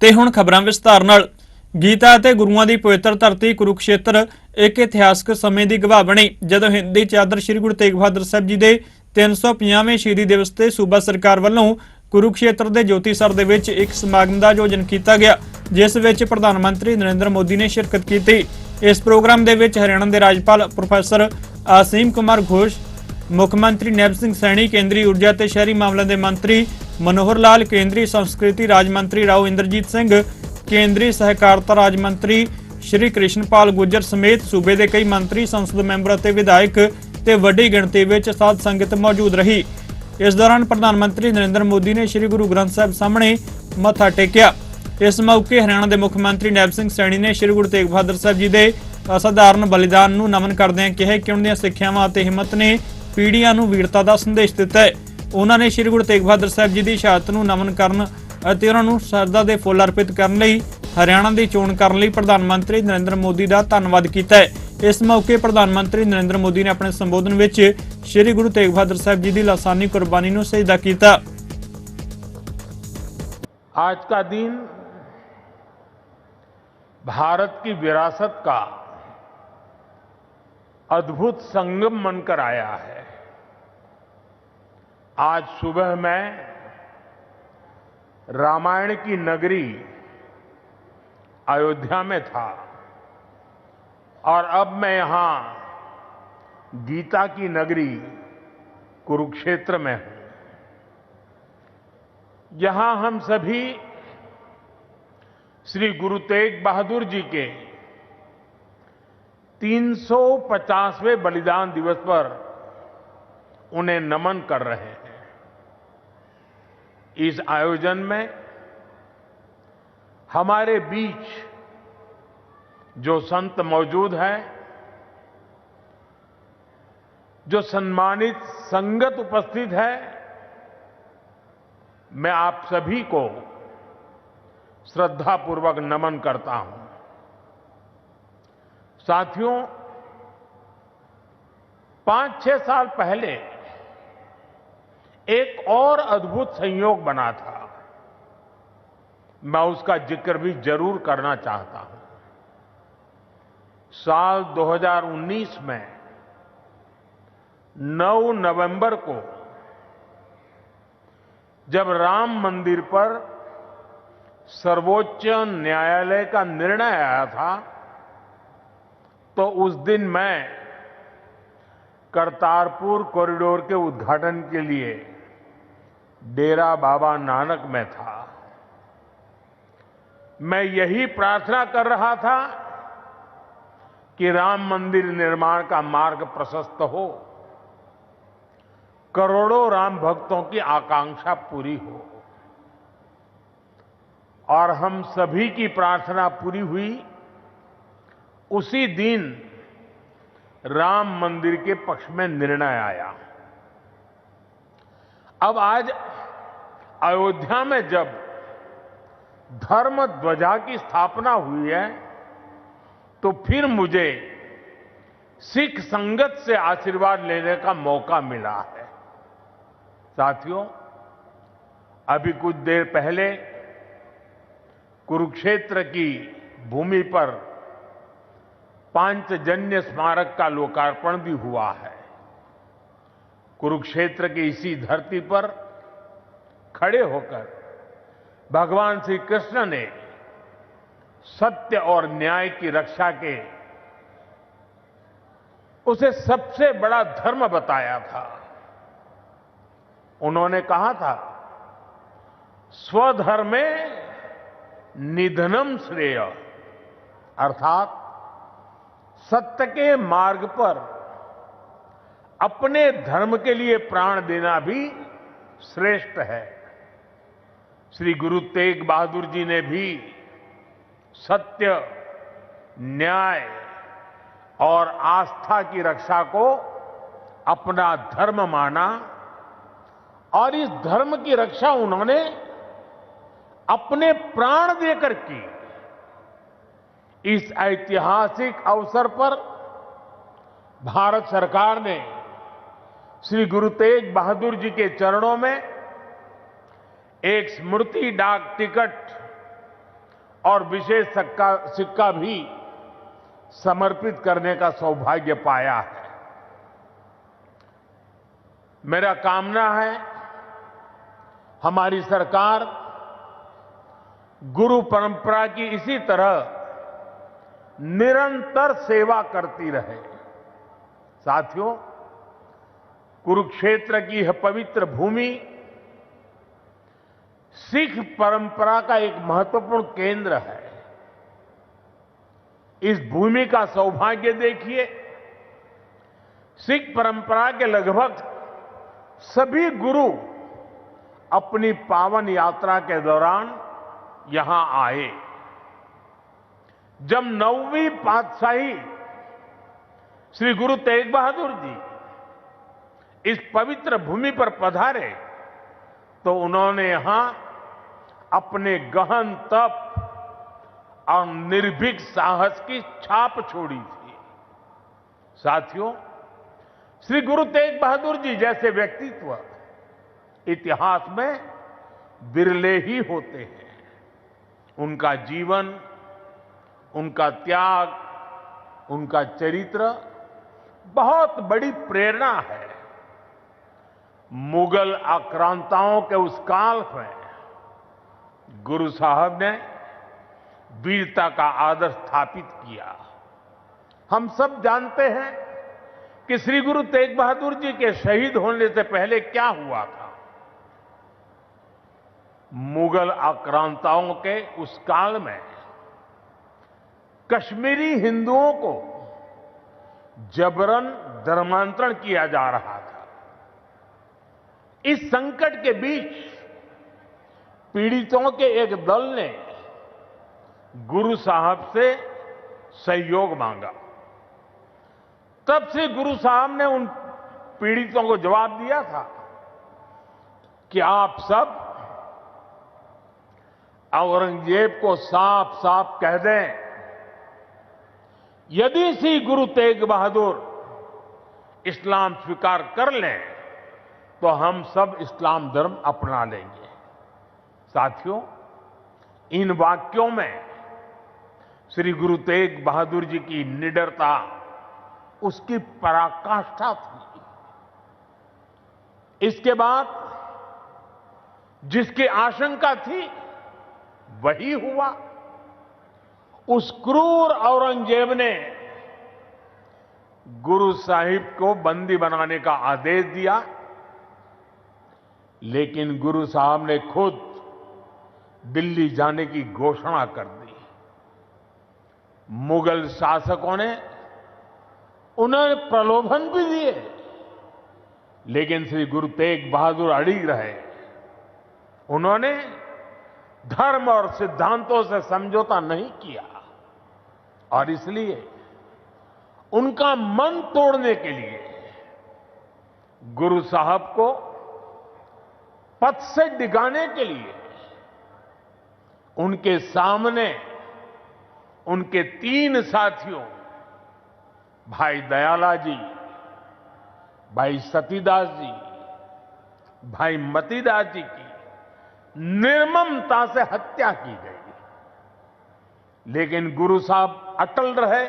ਤੇ ਹੁਣ ਖਬਰਾਂ ਵਿਸਤਾਰ ਨਾਲ। ਗੀਤਾ ਅਤੇ ਗੁਰੂਆਂ ਦੀ ਪਵਿੱਤਰ ਧਰਤੀ ਕੁਰੂਕਸ਼ੇਤਰ ਇੱਕ ਇਤਿਹਾਸਕ ਸਮੇਂ ਦੀ ਗਵਾਹ ਬਣੀ, ਜਦੋਂ ਹਿੰਦ ਦੀ ਚਾਦਰ ਸ੍ਰੀ ਗੁਰੂ ਤੇਗ ਬਹਾਦਰ ਸਾਹਿਬ ਜੀ ਦੇ 350ਵੇਂ ਸ਼ਹੀਦੀ ਦਿਵਸ ਤੇ ਸੂਬਾ ਸਰਕਾਰ ਵੱਲੋਂ ਕੁਰੂਕਸ਼ੇਤਰ ਦੇ ਜੋਤੀਸਰ ਦੇ ਵਿੱਚ ਇੱਕ ਸਮਾਗਮ ਦਾ ਆਯੋਜਨ ਕੀਤਾ ਗਿਆ, ਜਿਸ ਵਿੱਚ ਪ੍ਰਧਾਨ ਮੰਤਰੀ ਨਰਿੰਦਰ ਮੋਦੀ ਨੇ ਸ਼ਿਰਕਤ ਕੀਤੀ। इस प्रोग्राम दे विच हरियाणा के राज्यपाल प्रोफैसर आसीम कुमार घोष, मुख मंत्री नैब सिंह सैनी, केंद्रीय ऊर्जा ते शहरी मामलों के मंत्री मनोहर लाल, केंद्रीय संस्कृति राज मंत्री राव इंद्रजीत सिंह, केंद्रीय सहकारिता राज मंत्री श्री कृष्णपाल गुर्जर समेत सूबे के कई मंत्री, संसद मैंबर ते विधायक ते वड्डी गिणती विच साध संगत मौजूद रही। इस दौरान प्रधानमंत्री नरेंद्र मोदी ने श्री गुरु ग्रंथ साहिब सामने मत्था टेकिया। इस मौके हरियाणा के मुख्यमंत्री नैब सिंह सैनी ने श्री गुरु तेग बहादुर साहब जी के असाधारण बलिदान नूं नमन करदे कहा कि उन्हां दी सिक्ख्यावां ते हिम्मत ने पीढ़ियां नूं वीरता का संदेश दिता है। उन्होंने श्री गुरु तेग बहादुर साहब जी की शहादत नूं नमन करन अते उन्हां नूं श्रद्धा के फुੱਲ अर्पित करन लई हरियाणा की चोण करन लई प्रधानमंत्री नरेंद्र मोदी का धन्नवाद किया है। इस मौके प्रधानमंत्री नरेंद्र मोदी ने अपने संबोधन में श्री गुरु तेग बहादुर साहब जी की लासानी कुर्बानी नूं सजदा किया। आज का दिन भारत की विरासत का अद्भुत संगम बनकर आया है। आज सुबह मैं रामायण की नगरी अयोध्या में था और अब मैं यहां गीता की नगरी कुरुक्षेत्र में हूं। यहां हम सभी श्री गुरु तेग बहादुर जी के 350वें बलिदान दिवस पर उन्हें नमन कर रहे हैं। इस आयोजन में हमारे बीच जो संत मौजूद हैं, जो सम्मानित संगत उपस्थित है, मैं आप सभी को श्रद्धापूर्वक नमन करता हूं। साथियों, 5-6 साल पहले एक और अद्भुत संयोग बना था, मैं उसका जिक्र भी जरूर करना चाहता हूं। साल 2019 में 9 नवंबर को जब राम मंदिर पर सर्वोच्च न्यायालय का निर्णय आया था, तो उस दिन मैं करतारपुर कॉरिडोर के उद्घाटन के लिए डेरा बाबा नानक में था। मैं यही प्रार्थना कर रहा था कि राम मंदिर निर्माण का मार्ग प्रशस्त हो, करोड़ों राम भक्तों की आकांक्षा पूरी हो। और हम सभी की प्रार्थना पूरी हुई। उसी दिन राम मंदिर के पक्ष में निर्णय आया। अब आज अयोध्या में जब धर्म ध्वजा की स्थापना हुई है, तो फिर मुझे सिख संगत से आशीर्वाद लेने का मौका मिला है। साथियों, अभी कुछ देर पहले कुरुक्षेत्र की भूमि पर पांचजन्य स्मारक का लोकार्पण भी हुआ है। कुरुक्षेत्र की इसी धरती पर खड़े होकर भगवान श्री कृष्ण ने सत्य और न्याय की रक्षा के उसे सबसे बड़ा धर्म बताया था। उन्होंने कहा था, स्वधर्मे निधनम श्रेय, अर्थात सत्य के मार्ग पर अपने धर्म के लिए प्राण देना भी श्रेष्ठ है। श्री गुरु तेग बहादुर जी ने भी सत्य, न्याय और आस्था की रक्षा को अपना धर्म माना और इस धर्म की रक्षा उन्होंने अपने प्राण देकर की। इस ऐतिहासिक अवसर पर भारत सरकार ने श्री गुरु तेग बहादुर जी के चरणों में एक स्मृति डाक टिकट और विशेष सिक्का भी समर्पित करने का सौभाग्य पाया है। मेरा कामना है हमारी सरकार गुरु परंपरा की इसी तरह निरंतर सेवा करती रहे। साथियों, कुरुक्षेत्र की यह पवित्र भूमि सिख परंपरा का एक महत्वपूर्ण केंद्र है। इस भूमि का सौभाग्य देखिए, सिख परंपरा के लगभग सभी गुरु अपनी पावन यात्रा के दौरान यहां आए। जब 9वीं पातशाही श्री गुरु तेग बहादुर जी इस पवित्र भूमि पर पधारे तो उन्होंने यहां अपने गहन तप और निर्भीक साहस की छाप छोड़ी थी। साथियों, श्री गुरु तेग बहादुर जी जैसे व्यक्तित्व इतिहास में बिरले ही होते हैं। उनका जीवन, उनका त्याग, उनका चरित्र बहुत बड़ी प्रेरणा है। मुगल आक्रांताओं के उस काल में गुरु साहब ने वीरता का आदर्श स्थापित किया। हम सब जानते हैं कि श्री गुरु तेग बहादुर जी के शहीद होने से पहले क्या हुआ था। मुगल आक्रांताओं के उस काल में कश्मीरी हिंदुओं को जबरन धर्मांतरण किया जा रहा था। इस संकट के बीच पीड़ितों के एक दल ने गुरु साहब से सहयोग मांगा। तब से गुरु साहब ने उन पीड़ितों को जवाब दिया था कि आप सब औरंगजेब को साफ साफ कह दें, यदि श्री गुरु तेग बहादुर इस्लाम स्वीकार कर लें तो हम सब इस्लाम धर्म अपना लेंगे। साथियों, इन वाक्यों में श्री गुरु तेग बहादुर जी की निडरता, उसकी पराकाष्ठा थी। इसके बाद जिसकी आशंका थी वही हुआ। उस क्रूर औरंगजेब ने गुरु साहिब को बंदी बनाने का आदेश दिया, लेकिन गुरु साहब ने खुद दिल्ली जाने की घोषणा कर दी। मुगल शासकों ने उन्हें प्रलोभन भी दिए, लेकिन श्री गुरु तेग बहादुर अड़िग रहे। उन्होंने धर्म और सिद्धांतों से समझौता नहीं किया और इसलिए उनका मन तोड़ने के लिए गुरु साहब को पथ से डिगाने के लिए उनके सामने उनके 3 साथियों भाई दयाला जी, भाई सतीदास जी, भाई मतीदास जी की निर्ममता से हत्या की गई। लेकिन गुरु साहब अटल रहे,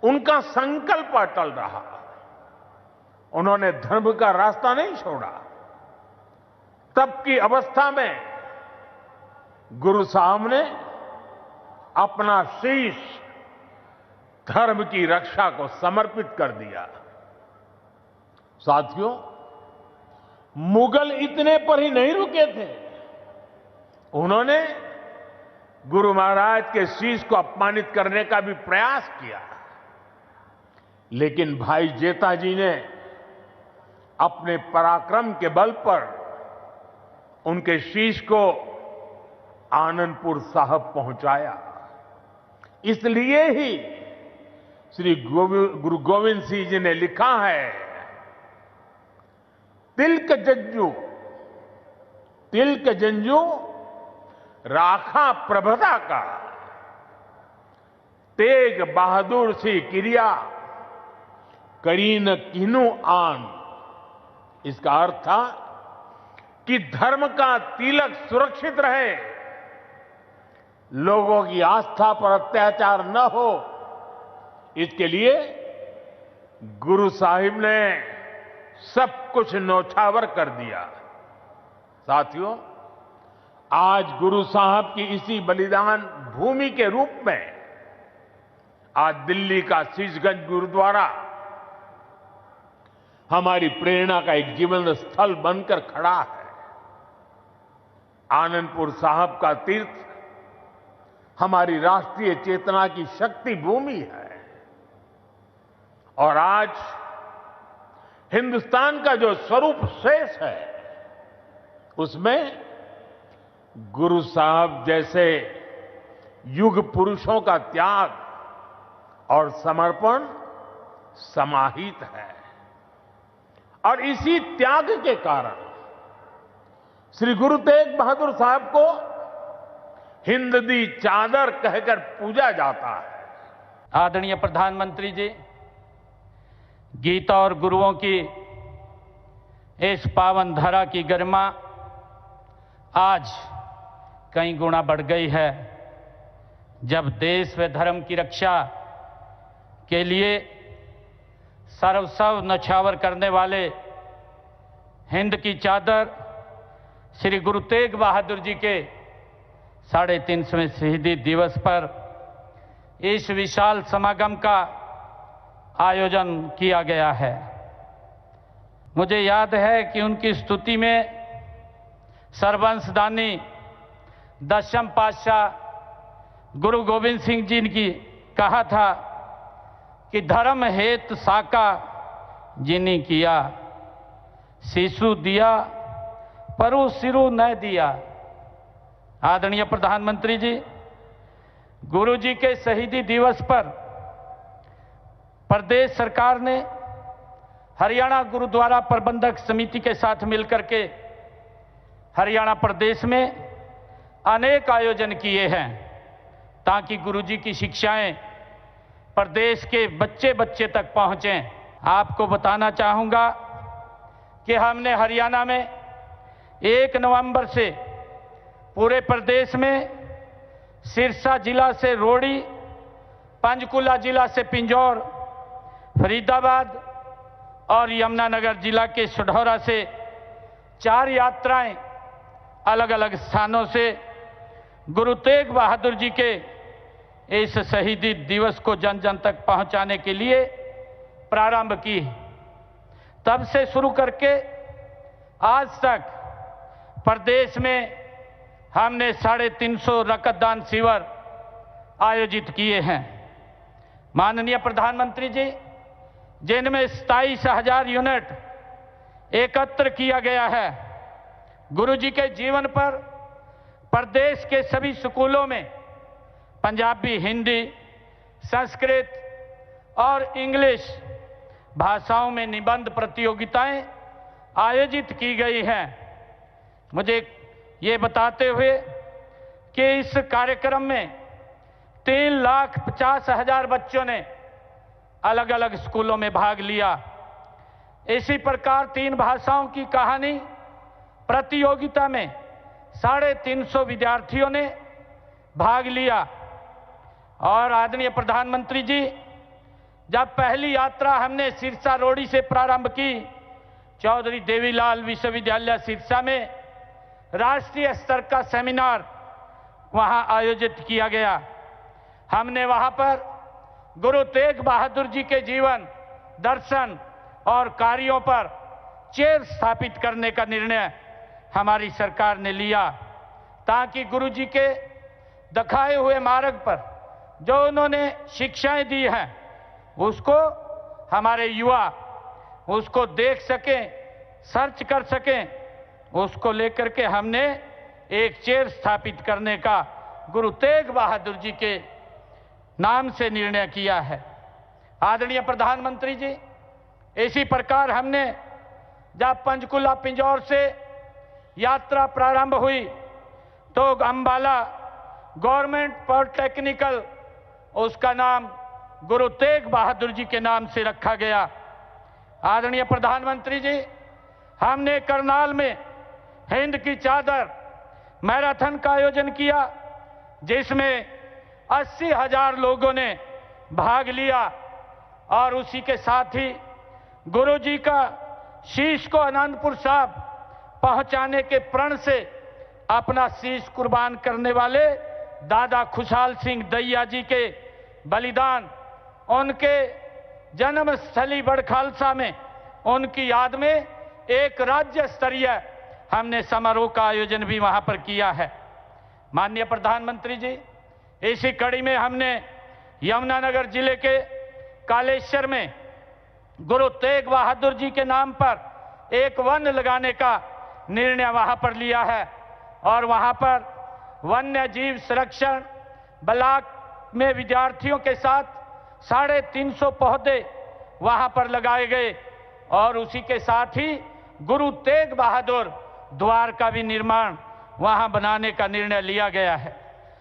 उनका संकल्प अटल रहा। उन्होंने धर्म का रास्ता नहीं छोड़ा। तब की अवस्था में गुरु साहब ने अपना शीश धर्म की रक्षा को समर्पित कर दिया। साथियों, मुगल इतने पर ही नहीं रुके थे। उन्होंने गुरु महाराज के शीश को अपमानित करने का भी प्रयास किया, लेकिन भाई जेता जी ने अपने पराक्रम के बल पर उनके शीश को आनंदपुर साहब पहुंचाया। इसलिए ही श्री गुरु गोविंद सिंह जी ने लिखा है, तिलक जंजू राखा प्रभता का, तेग बहादुर सी क्रिया करीन किनु आन। इसका अर्थ था कि धर्म का तिलक सुरक्षित रहे, लोगों की आस्था पर अत्याचार न हो, इसके लिए गुरु साहिब ने सब कुछ न्यौछावर कर दिया। साथियों, आज गुरु साहब की इसी बलिदान भूमि के रूप में आज दिल्ली का शीशगंज गुरुद्वारा हमारी प्रेरणा का एक जीवन स्थल बनकर खड़ा है। आनंदपुर साहब का तीर्थ हमारी राष्ट्रीय चेतना की शक्ति भूमि है और आज हिंदुस्तान का जो स्वरूप शेष है उसमें गुरु साहब जैसे युग पुरुषों का त्याग और समर्पण समाहित है। और इसी त्याग के कारण श्री गुरु तेग बहादुर साहब को हिंद दी चादर कहकर पूजा जाता है। आदरणीय प्रधानमंत्री जी, गीता और गुरुओं की इस पावन धरा की गरिमा आज कई गुना बढ़ गई है, जब देश व धर्म की रक्षा के लिए सर्वस्व न्यौछावर करने वाले हिंद की चादर श्री गुरु तेग बहादुर जी के 350वें शहीदी दिवस पर इस विशाल समागम का आयोजन किया गया है। मुझे याद है कि उनकी स्तुति में सर्वंशदानी दशम पातशाह गुरु गोविंद सिंह जी ने कहा था कि धर्म हेत साका जिनी किया, शिशु दिया परु सिरु न दिया। आदरणीय प्रधानमंत्री जी, गुरु जी के शहीदी दिवस पर प्रदेश सरकार ने हरियाणा गुरुद्वारा प्रबंधक समिति के साथ मिलकर के हरियाणा प्रदेश में अनेक आयोजन किए हैं ताकि गुरु जी की शिक्षाएं प्रदेश के बच्चे बच्चे तक पहुंचें। आपको बताना चाहूंगा कि हमने हरियाणा में 1 नवंबर से पूरे प्रदेश में सिरसा जिला से रोड़ी, पंचकुला जिला से पिंजौर, फरीदाबाद और यमुनानगर जिला के सढौरा से 4 यात्राएं अलग अलग स्थानों से गुरु तेग बहादुर जी के इस शहीदी दिवस को जन जन तक पहुंचाने के लिए प्रारंभ की। तब से शुरू करके आज तक प्रदेश में हमने 350 रक्तदान शिविर आयोजित किए हैं। माननीय प्रधानमंत्री जी, जिनमें 27,000 यूनिट एकत्र किया गया है। गुरु जी के जीवन पर प्रदेश के सभी स्कूलों में पंजाबी, हिंदी, संस्कृत और इंग्लिश भाषाओं में निबंध प्रतियोगिताएं आयोजित की गई हैं। मुझे ये बताते हुए कि इस कार्यक्रम में 3,50,000 बच्चों ने अलग अलग स्कूलों में भाग लिया। इसी प्रकार 3 भाषाओं की कहानी प्रतियोगिता में 350 विद्यार्थियों ने भाग लिया। और आदरणीय प्रधानमंत्री जी, जब पहली यात्रा हमने सिरसा रोड़ी से प्रारंभ की, चौधरी देवीलाल विश्वविद्यालय सिरसा में राष्ट्रीय स्तर का सेमिनार वहां आयोजित किया गया। हमने वहां पर गुरु तेग बहादुर जी के जीवन, दर्शन और कार्यों पर चेयर स्थापित करने का निर्णय हमारी सरकार ने लिया, ताकि गुरु जी के दिखाए हुए मार्ग पर जो उन्होंने शिक्षाएं दी हैं उसको हमारे युवा उसको देख सकें, सर्च कर सकें। उसको लेकर के हमने एक चेयर स्थापित करने का गुरु तेग बहादुर जी के नाम से निर्णय किया है। आदरणीय प्रधानमंत्री जी, इसी प्रकार हमने जब पंचकुला पिंजौर से यात्रा प्रारंभ हुई तो अंबाला गवर्नमेंट पॉलिटेक्निकल, उसका नाम गुरु तेग बहादुर जी के नाम से रखा गया। आदरणीय प्रधानमंत्री जी, हमने करनाल में हिंद की चादर मैराथन का आयोजन किया, जिसमें 80,000 लोगों ने भाग लिया और उसी के साथ ही गुरु जी का शीश को आनंदपुर साहब पहुंचाने के प्रण से अपना शीश कुर्बान करने वाले दादा खुशहाल सिंह दैया जी के बलिदान, उनके जन्मस्थली बड़खालसा में उनकी याद में एक राज्य स्तरीय हमने समारोह का आयोजन भी वहां पर किया है। माननीय प्रधानमंत्री जी, इसी कड़ी में हमने यमुनानगर जिले के कालेश्वर में गुरु तेग बहादुर जी के नाम पर एक वन लगाने का निर्णय वहां पर लिया है और वहां पर वन्य जीव संरक्षण ब्लॉक में विद्यार्थियों के साथ 350 पौधे वहां पर लगाए गए और उसी के साथ ही गुरु तेग बहादुर द्वार का भी निर्माण वहां बनाने का निर्णय लिया गया है।